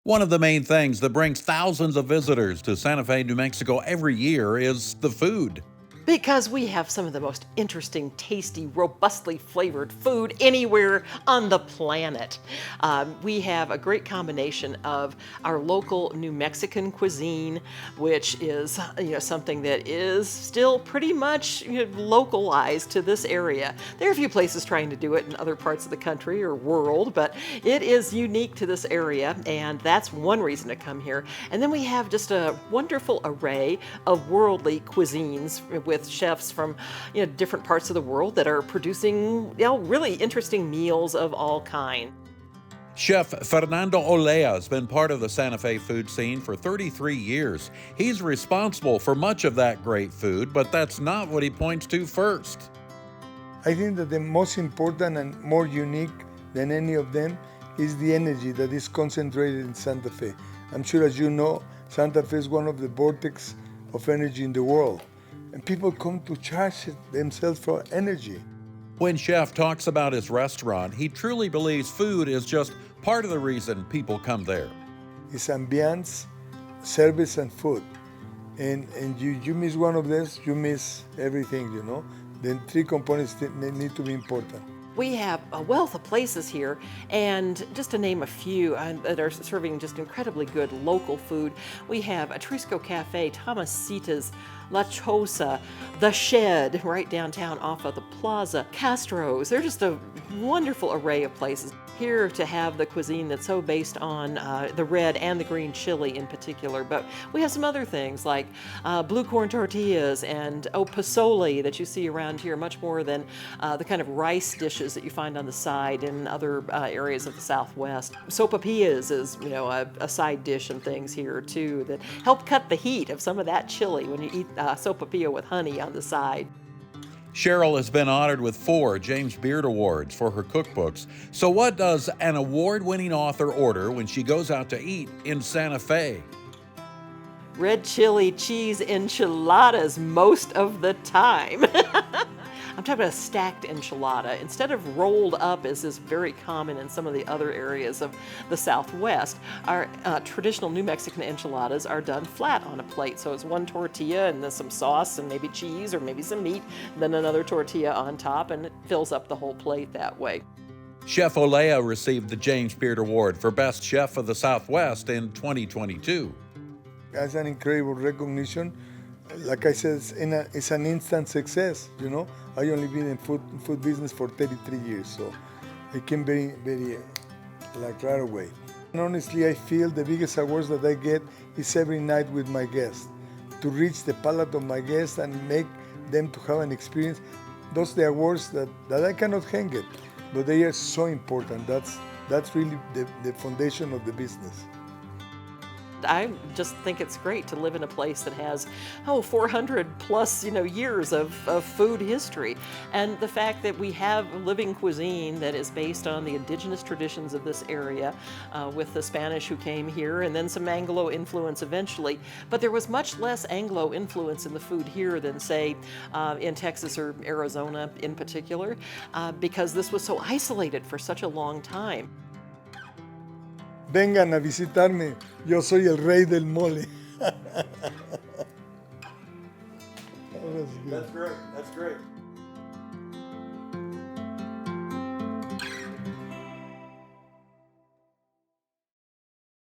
One of the main things that brings thousands of visitors to Santa Fe, New Mexico every year is the food. Because we have some of the most interesting, tasty, robustly flavored food anywhere on the planet. We have a great combination of our local New Mexican cuisine, which is something that is still pretty much localized to this area. There are a few places trying to do it in other parts of the country or world, but it is unique to this area, and that's one reason to come here. And then we have just a wonderful array of worldly cuisines with chefs from different parts of the world that are producing really interesting meals of all kinds. Chef Fernando Olea has been part of the Santa Fe food scene for 33 years. He's responsible for much of that great food, but that's not what he points to first. I think that the most important and more unique than any of them is the energy that is concentrated in Santa Fe. I'm sure, as you know, Santa Fe is one of the vortex of energy in the world, and people come to charge themselves for energy. When Chef talks about his restaurant, he truly believes food is just part of the reason people come there. It's ambiance, service, and food. And you miss one of those, you miss everything, The three components need to be important. We have a wealth of places here, and just to name a few that are serving just incredibly good local food, we have Atrisco Cafe, Tomasita's, La Chosa, The Shed, right downtown off of the plaza, Castro's. They're just a wonderful array of places here to have the cuisine that's so based on the red and the green chili in particular. But we have some other things like blue corn tortillas and pozole that you see around here, much more than the kind of rice dishes that you find on the side in other areas of the Southwest. Sopapillas is, a side dish and things here too that help cut the heat of some of that chili when you eat sopapilla with honey on the side. Cheryl has been honored with 4 James Beard Awards for her cookbooks. So what does an award-winning author order when she goes out to eat in Santa Fe? Red chili cheese enchiladas most of the time. I'm talking about a stacked enchilada. Instead of rolled up, as is very common in some of the other areas of the Southwest, our traditional New Mexican enchiladas are done flat on a plate. So it's one tortilla and then some sauce and maybe cheese or maybe some meat, then another tortilla on top, and it fills up the whole plate that way. Chef Olea received the James Beard Award for Best Chef of the Southwest in 2022. That's an incredible recognition. Like I said, it's an instant success, I only been in food business for 33 years, so it came very right away. And honestly, I feel the biggest awards that I get is every night with my guests. To reach the palate of my guests and make them to have an experience. Those are the awards that I cannot hang it, but they are so important. That's really the foundation of the business. I just think it's great to live in a place that has 400 plus years of food history, and the fact that we have living cuisine that is based on the indigenous traditions of this area, with the Spanish who came here and then some Anglo influence eventually, but there was much less Anglo influence in the food here than say in Texas or Arizona in particular, because this was so isolated for such a long time. Vengan a visitarme, yo soy el rey del mole. That's great.